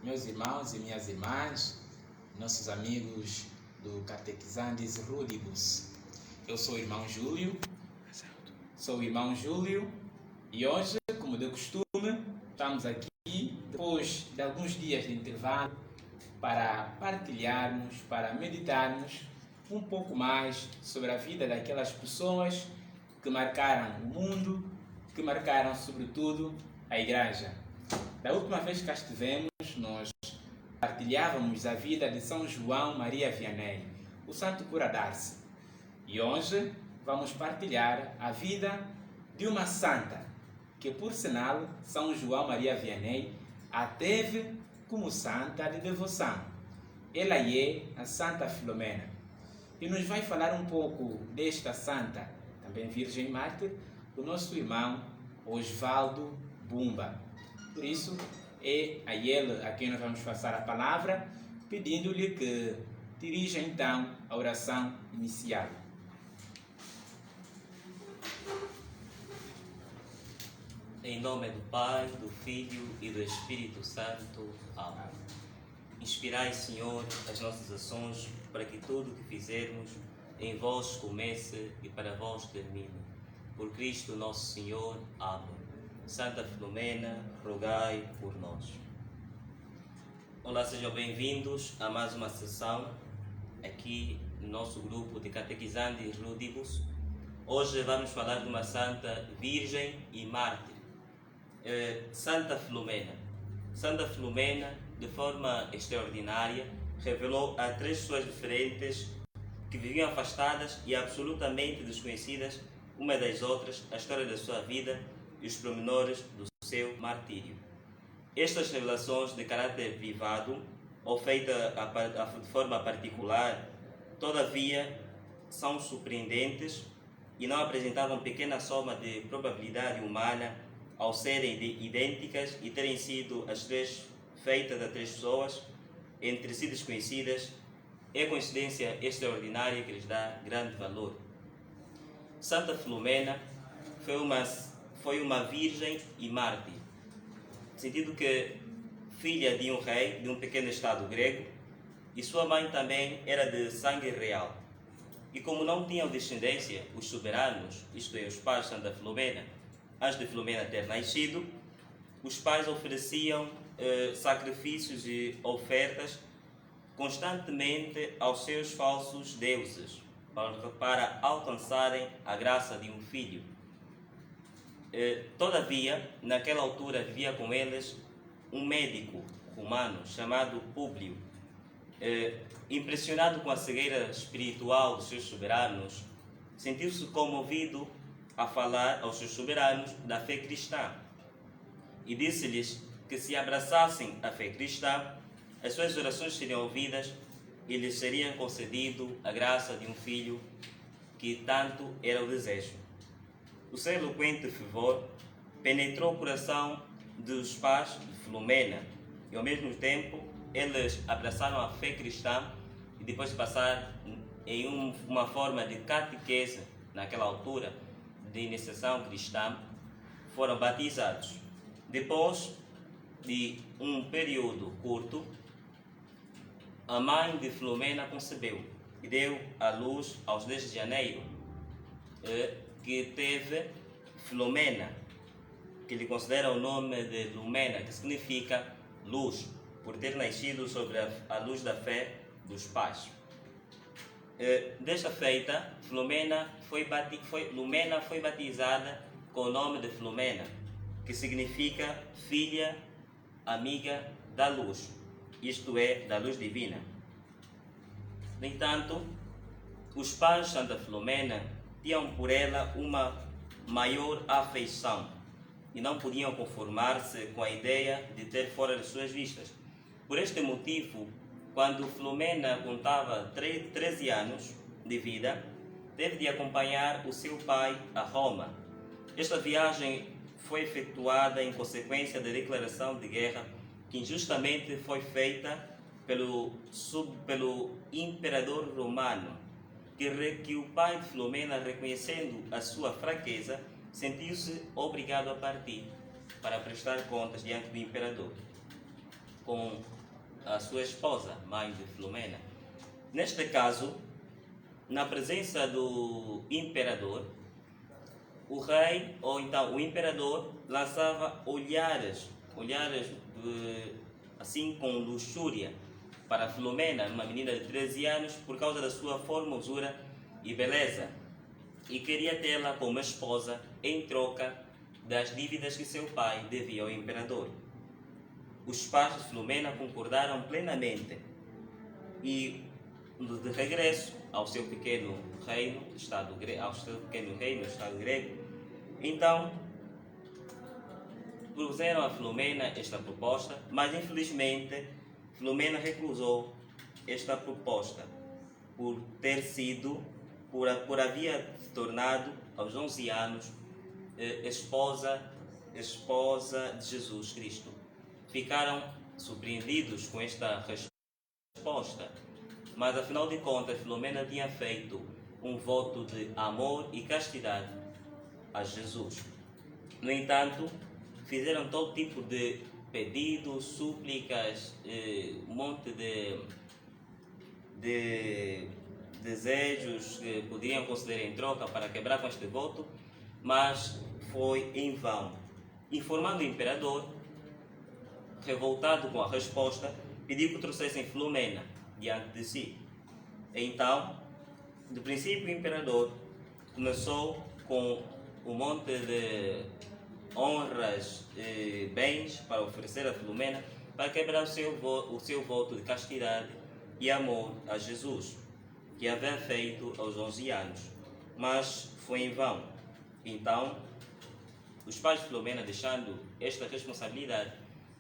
meus irmãos e minhas irmãs, nossos amigos do Catequizantes Rudibus. Eu sou o irmão Júlio, e hoje, como de costume, estamos aqui depois de alguns dias de intervalo para partilharmos, para meditarmos um pouco mais sobre a vida daquelas pessoas que marcaram o mundo, que marcaram sobretudo a Igreja. Da última vez que cá estivemos, nós partilhávamos a vida de São João Maria Vianney, o santo cura d'Ars. E hoje vamos partilhar a vida de uma santa, que por sinal São João Maria Vianney a teve como santa de devoção. Ela é a Santa Filomena. E nos vai falar um pouco desta santa, também Virgem Mártir, o nosso irmão Osvaldo Bumba. Por isso, é a ele a quem nós vamos passar a palavra, pedindo-lhe que dirija então a oração inicial. Em nome do Pai, do Filho e do Espírito Santo. Amém. Inspirai, Senhor, as nossas ações, para que tudo o que fizermos em vós comece e para vós termine. Por Cristo nosso Senhor. Amém. Santa Filomena, rogai por nós. Olá, sejam bem-vindos a mais uma sessão aqui no nosso grupo de Catequizantes Rudibus. Hoje vamos falar de uma santa virgem e mártir, Santa Filomena. Santa Filomena, de forma extraordinária, revelou a três pessoas diferentes que viviam afastadas e absolutamente desconhecidas uma das outras a história da sua vida e os pormenores do seu martírio. Estas revelações de caráter privado, ou feitas de forma particular, todavia são surpreendentes e não apresentavam pequena soma de probabilidade humana ao serem idênticas e terem sido as três feitas de três pessoas entre si desconhecidas. É coincidência extraordinária que lhes dá grande valor. Santa Filomena foi uma virgem e mártir, no sentido que filha de um rei de um pequeno estado grego, e sua mãe também era de sangue real. E como não tinham descendência, os soberanos, isto é, os pais de Santa Filomena, antes de Filomena ter nascido, os pais ofereciam sacrifícios e ofertas constantemente aos seus falsos deuses, para alcançarem a graça de um filho. Todavia, naquela altura vivia com eles um médico romano chamado Públio. Impressionado com a cegueira espiritual dos seus soberanos, sentiu-se comovido a falar aos seus soberanos da fé cristã e disse-lhes que se abraçassem a fé cristã, as suas orações seriam ouvidas e lhes seria concedido a graça de um filho, que tanto era o desejo. O seu eloquente fervor penetrou o coração dos pais de Filomena e, ao mesmo tempo, eles abraçaram a fé cristã e, depois de passar em uma forma de catequese, naquela altura, de iniciação cristã, foram batizados. Depois de um período curto, a mãe de Filomena concebeu e deu à luz aos 10 de janeiro, que teve Filomena, que lhe considera o nome de Lumena, que significa luz, por ter nascido sobre a luz da fé dos pais. Desta feita, Lumena foi batizada com o nome de Filomena, que significa filha amiga da luz, isto é, da luz divina. No entanto, os pais de Santa Filomena tinham por ela uma maior afeição e não podiam conformar-se com a ideia de ter fora de suas vistas. Por este motivo, quando Filomena contava 13 anos de vida, teve de acompanhar o seu pai a Roma. Esta viagem foi efetuada em consequência da declaração de guerra que injustamente foi feita pelo imperador romano, que o pai de Filomena, reconhecendo a sua fraqueza, sentiu-se obrigado a partir para prestar contas diante do imperador. Com a sua esposa, mãe de Filomena. Neste caso, na presença do imperador, o rei, ou então o imperador, lançava olhares assim com luxúria para Filomena, uma menina de 13 anos, por causa da sua formosura e beleza, e queria tê-la como esposa em troca das dívidas que seu pai devia ao imperador. Os pais de Filomena concordaram plenamente e, de regresso ao seu pequeno reino, Estado grego, então propuseram a Filomena esta proposta, mas infelizmente Filomena recusou esta proposta por havia se tornado aos 11 anos esposa de Jesus Cristo. Ficaram surpreendidos com esta resposta, mas afinal de contas Filomena tinha feito um voto de amor e castidade a Jesus. No entanto, fizeram todo tipo de pedidos, súplicas, um monte de desejos que poderiam conceder em troca para quebrar com este voto, mas foi em vão. Informando o imperador, revoltado com a resposta, pediu que trouxessem Filomena diante de si. Então, de princípio, o imperador começou com um monte de honras e bens para oferecer a Filomena para quebrar o seu voto de castidade e amor a Jesus, que havia feito aos 11 anos, mas foi em vão. Então, os pais de Filomena, deixando esta responsabilidade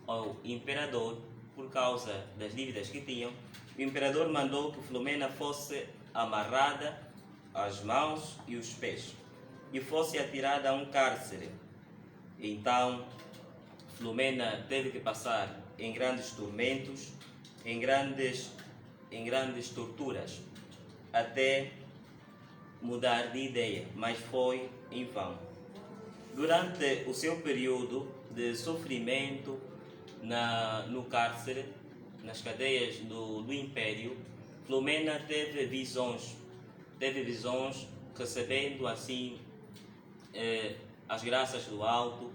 ao imperador por causa das dívidas que tinham, o imperador mandou que Filomena fosse amarrada às mãos e os pés e fosse atirada a um cárcere. Então, Filomena teve que passar em grandes tormentos, em grandes torturas, até mudar de ideia, mas foi em vão. Durante o seu período de sofrimento no cárcere, nas cadeias do Império, Filomena teve visões, recebendo assim as graças do alto,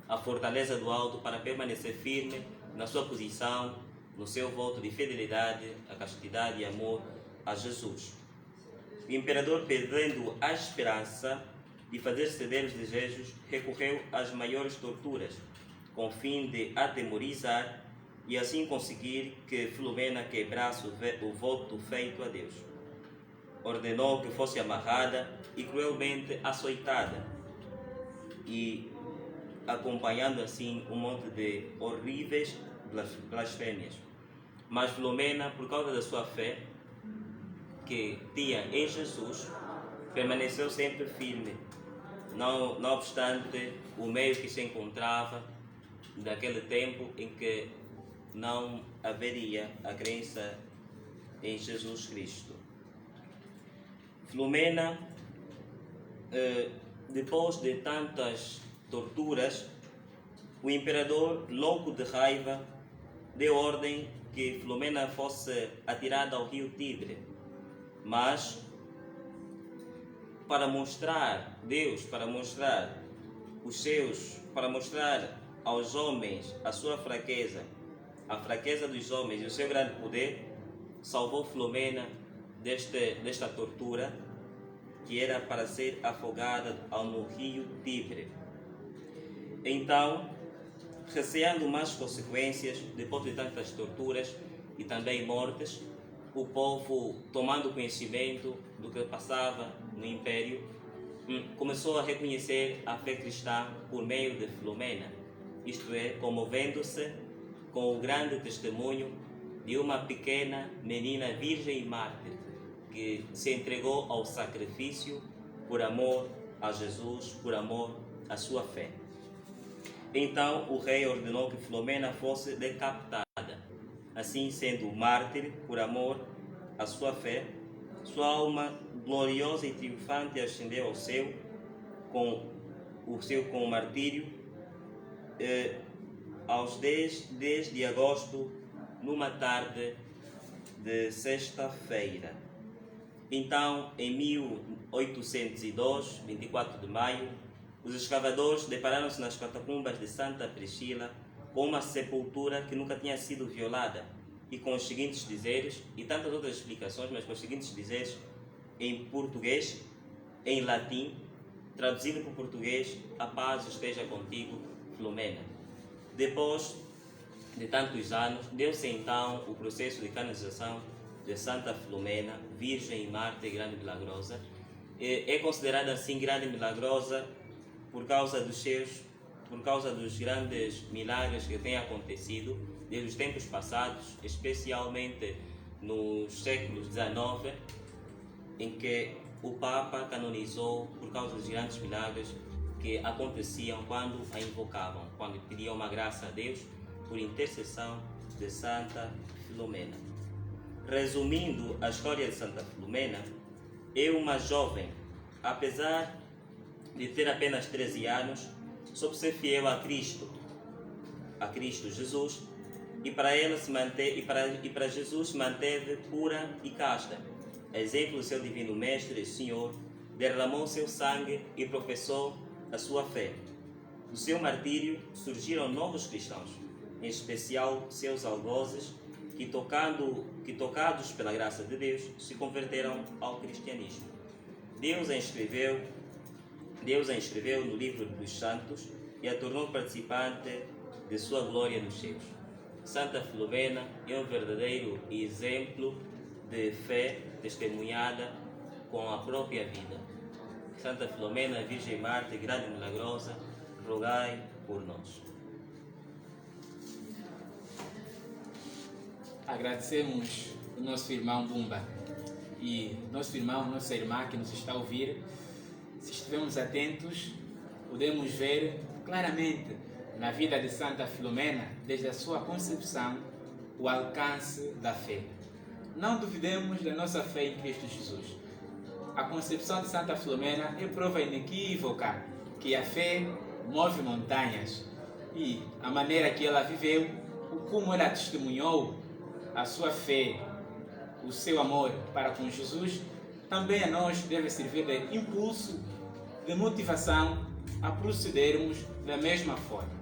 a fortaleza do alto para permanecer firme na sua posição, no seu voto de fidelidade, a castidade e amor a Jesus. O imperador, perdendo a esperança de fazer ceder os desejos, recorreu às maiores torturas, com o fim de atemorizar e assim conseguir que Filomena quebrasse o voto feito a Deus. Ordenou que fosse amarrada e cruelmente açoitada, e acompanhando assim um monte de horríveis blasfêmias. Mas Filomena, por causa da sua fé que tinha em Jesus, permaneceu sempre firme, não obstante o meio que se encontrava daquele tempo em que não haveria a crença em Jesus Cristo. Filomena, depois de tantas torturas, o imperador, louco de raiva, deu ordem que Filomena fosse atirada ao rio Tigre. Mas, para mostrar aos homens a sua fraqueza, a fraqueza dos homens e o seu grande poder, salvou Filomena desta tortura, que era para ser afogada no rio Tigre. Então, receando mais consequências, depois de tantas torturas e também mortes, o povo, tomando conhecimento do que passava no Império, começou a reconhecer a fé cristã por meio de Filomena, isto é, comovendo-se com o grande testemunho de uma pequena menina virgem e mártir que se entregou ao sacrifício por amor a Jesus, por amor à sua fé. Então o rei ordenou que Filomena fosse decapitada. Assim, sendo mártir por amor à sua fé, sua alma gloriosa e triunfante ascendeu ao céu com o martírio aos 10 de agosto numa tarde de sexta-feira. Então, em 1802, 24 de maio, os escavadores depararam-se nas catacumbas de Santa Priscila com uma sepultura que nunca tinha sido violada e com os seguintes dizeres, e tantas outras explicações, mas com os seguintes dizeres em português, em latim, traduzido para o português: a paz esteja contigo, Filomena. Depois de tantos anos, deu-se então o processo de canonização de Santa Filomena, Virgem e Mártir grande milagrosa. É considerada assim grande milagrosa por causa dos grandes milagres que têm acontecido desde os tempos passados, especialmente nos séculos XIX, em que o Papa canonizou por causa dos grandes milagres que aconteciam quando a invocavam, quando pediam uma graça a Deus por intercessão de Santa Filomena. Resumindo a história de Santa Filomena, é uma jovem, apesar de ter apenas 13 anos, soube ser fiel a Cristo Jesus, e para Jesus se manteve pura e casta. Exemplo do seu divino mestre, Senhor, derramou seu sangue e professou a sua fé. Do seu martírio surgiram novos cristãos, em especial seus algozes, que tocados pela graça de Deus, se converteram ao cristianismo. Deus a inscreveu no livro dos santos e a tornou participante de sua glória nos céus. Santa Filomena é um verdadeiro exemplo de fé testemunhada com a própria vida. Santa Filomena, Virgem Mártir, grande e milagrosa, rogai por nós. Agradecemos o nosso irmão Bumba e nossa irmã que nos está a ouvir. Se estivermos atentos, podemos ver claramente na vida de Santa Filomena, desde a sua concepção, o alcance da fé. Não duvidemos da nossa fé em Cristo Jesus. A concepção de Santa Filomena é prova inequívoca que a fé move montanhas, e a maneira que ela viveu, como ela testemunhou a sua fé, o seu amor para com Jesus, também a nós deve servir de impulso, de motivação a procedermos da mesma forma.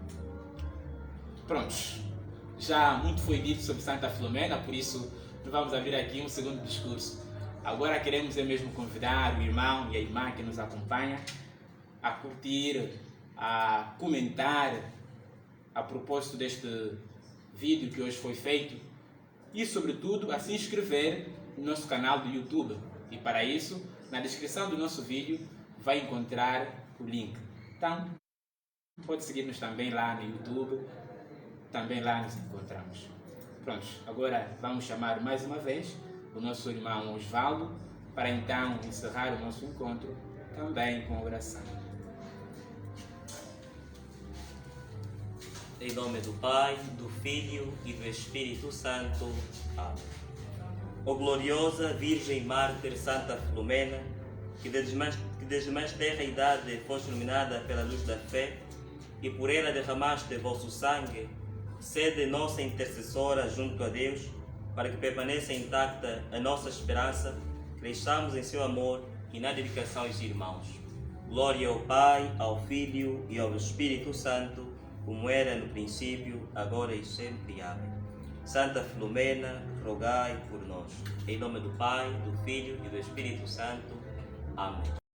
Prontos, já muito foi dito sobre Santa Filomena, por isso não vamos abrir aqui um segundo discurso. Agora queremos mesmo convidar o irmão e a irmã que nos acompanha a curtir, a comentar a propósito deste vídeo que hoje foi feito e, sobretudo, a se inscrever no nosso canal do YouTube. E para isso, na descrição do nosso vídeo vai encontrar o link. Então, pode seguir-nos também lá no YouTube, também lá nos encontramos. Prontos, agora vamos chamar mais uma vez o nosso irmão Osvaldo para então encerrar o nosso encontro também com oração. Em nome do Pai, do Filho e do Espírito Santo. Amém. Ó gloriosa Virgem Mártir Santa Filomena, que desde mais terra idade foste iluminada pela luz da fé e por ela derramaste vosso sangue, sede nossa intercessora junto a Deus, para que permaneça intacta a nossa esperança, cresçamos em seu amor e na dedicação aos irmãos. Glória ao Pai, ao Filho e ao Espírito Santo, como era no princípio, agora e sempre. Amém. Santa Filomena, rogai por nós. Em nome do Pai, do Filho e do Espírito Santo. Amém.